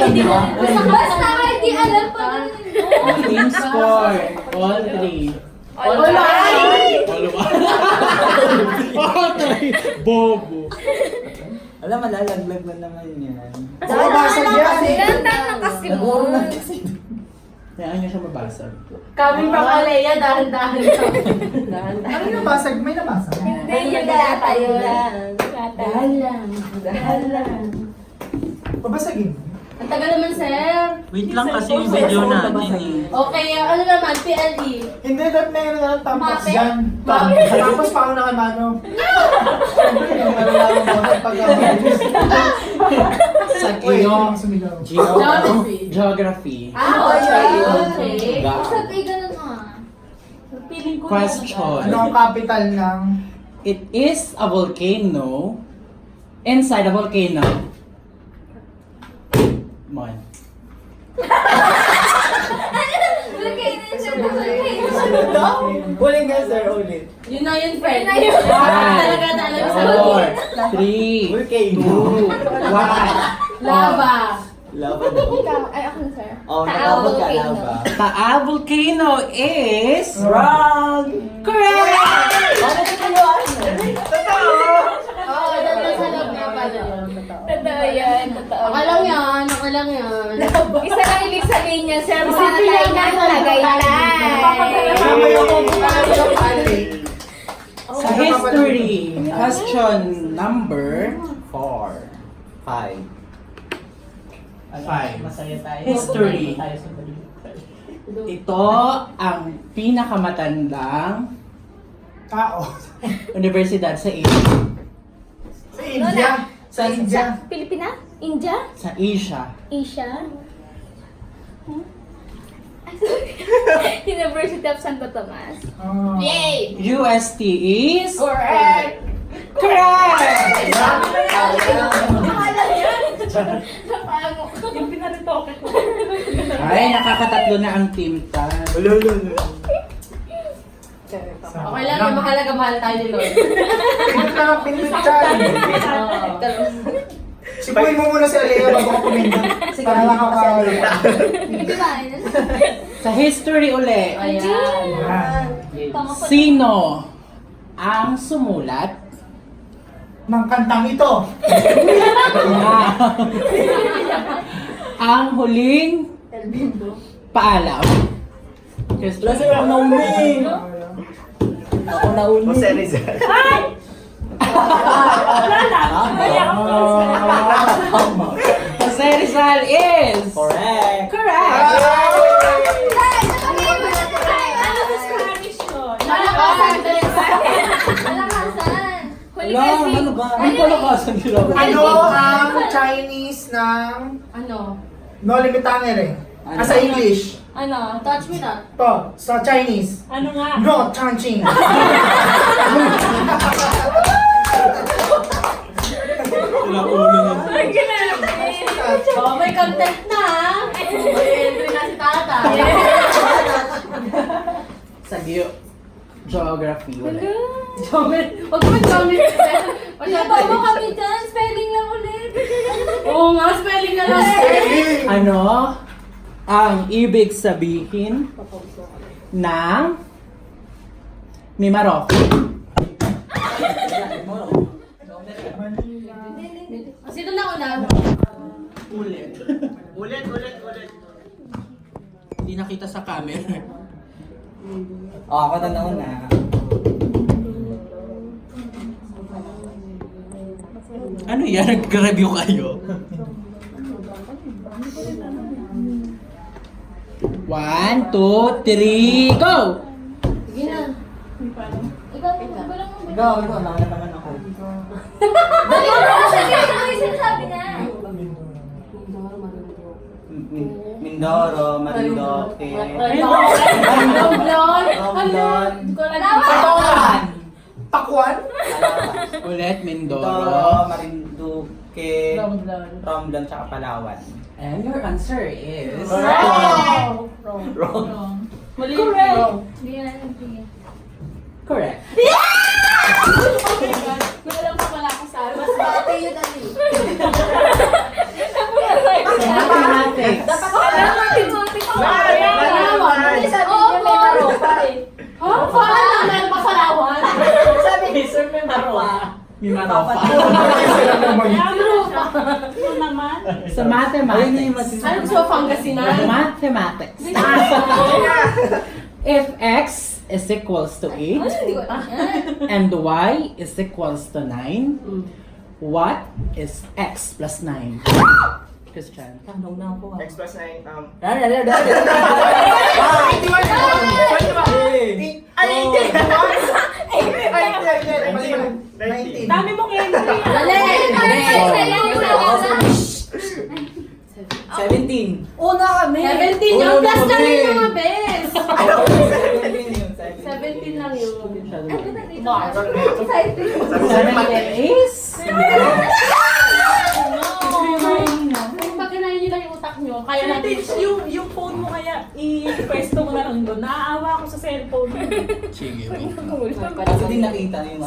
hindi mo. Basta hindi alam pa. Team score. All three. All right! All one. All three. Bobo. Alam, malalaglag na naman yan. Nababasag yan. Ganda na kasi mo. Kaya niya siya mabasag. Coming from Alea, dahan-dahan. Dahan-dahan. Ano yung nabasag? May nabasag? Hindi, yung data yun. Dahan lang. Dahan lang. Babasagin. Ang tagal naman, sir. Wait lang kasi yung video natin eh. Okay, ano naman, PLE. Hindi, dapat may ano na tampos Mape? dyan. Mape? Tapos pa ako nakamano. Siyempre, yung malalaman mo sa pag-abis. Sa Uy, iyo. sumigaw. Geography. Geography. Okay. Basta kayo ganun nga. Feeling ko Question. Ano ang capital ng... It is a volcano inside a volcano. Mon. Huling nga sir, ulit. Yun na yun, friend. Yun na yun. Talaga talaga sa Four, three, Volcano. two, one. Lava. Lava daw. Ikaw, ay ako na sir. Oh, Taal nakabag ka volcano. lava. Taal volcano is Wrong! correct. Ano ito kayo? Oo, nandun sa loob nga pala. Totoo yan, totoo. Ako lang yan, ako lang yan. Isa lang ibig sabihin niya, sir, Isipin mga tayo lang na nasa Tagaytay. Kasama yung Sa history, question number 4, 5. Masaya tayo. History. Ito ang pinakamatandang Tao. universidad sa Asia. Sa India. Sa India. Pilipina? India? Sa Asia. Asia? University of Santo Tomas. Oh. Yay! UST is Correct! correct. Yung pinaritoke ko. Ay, nakakatatlo na ang team tan. Okay lang, yung mahalaga mahal tayo ni Lord. Pinipit ka. Sipuin mo muna si Alea bago ko pumindan. Para nakakawala. Di ba? Sa history uli, Ayan. sino ang sumulat Ng kantang ito. na ang huling paalam? Wala sir, ako nauni. Ako nauni. Jose Rizal. Jose Rizal is Correct. correct. Malakasan din sa Malakasan. Huli Wala, kasi. ano ba? Ang palakasan nila. Ano ang Chinese ng Ano? no limitangere? Sa English. Ano? Touch me not. To, sa Chinese. Ano nga? No chanching. Oh, may content na. May entry na si Tata. Sa geography ulit. Comment. Huwag mo comment. Bago kami dyan, spelling lang ulit. Oo nga, spelling na lang. Ano ang ibig sabihin ng Mimarok? Sino na una? Ulit. Ulit. Hindi nakita sa camera. Oh, ako na nauna. Ano yan? Nag-review kayo? 1, 2, 3, go! Sige na. Ikaw, walang mo. Ikaw, nauna naman ako. Dali mo na sabi. Ano yung sinasabi na? Mindoro, Marindoque. Romblon. Romblon. Patawaran. Pakwan. Ulit, Mindoro, Mindoro. Marinduque, Romblon. Romblon, tsaka Palawan. And your answer is... Wrong. Wrong. Mali. Correct. Wrong. Hindi na nagpigil. Correct. May alam pa pala ako sa Mas bate yun, Ali. Sa tropa. Sila naman. Ito naman. Sa Ayun yung mathematics. mas- Ano gusto mo, Pangasinan? Mathematics. If x is equals to 8 Hindi ko alam yan. and y is equals to 9, what is x plus 9? Christian. Tanong na ako. X plus 9, Dali. Dami mong entry. Dali! Dali! 17. Una kami. 17 Una yung plus kami. kami mga bes. 17. 17 lang yun. Excited. 17 is... Kung pag kinain nyo lang yung utak nyo, kaya natin. Yung phone mo kaya i-pwesto mo na lang doon. Naaawa ako sa cellphone. Sige. Kasi din nakita yung